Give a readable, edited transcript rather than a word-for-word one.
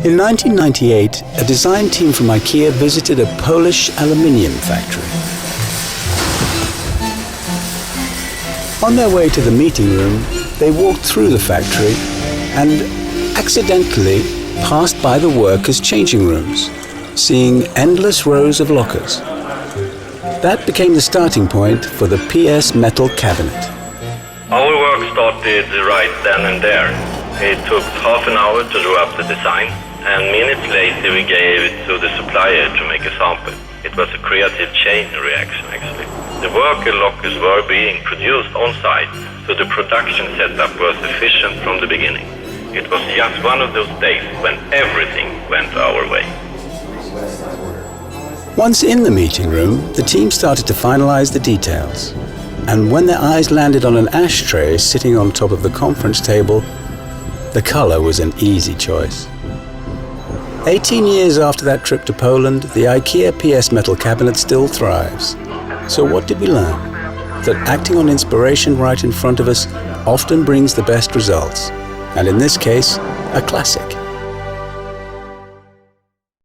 In 1998, a design team from IKEA visited a Polish aluminium factory. On their way to the meeting room, they walked through the factory and accidentally passed by the workers' changing rooms, seeing endless rows of lockers. That became the starting point for the PS metal cabinet. Our work started right then and there. It took half an hour to draw up the design, and minutes later we gave it to the supplier to make a sample. It was a creative chain reaction, actually. The worker lockers were being produced on site, so the production setup was efficient from the beginning. It was just one of those days when everything went our way. Once in the meeting room, the team started to finalize the details. And when their eyes landed on an ashtray sitting on top of the conference table, the color was an easy choice. 18 years after that trip to Poland, the IKEA PS metal cabinet still thrives. So what did we learn? That acting on inspiration right in front of us often brings the best results. And in this case, a classic.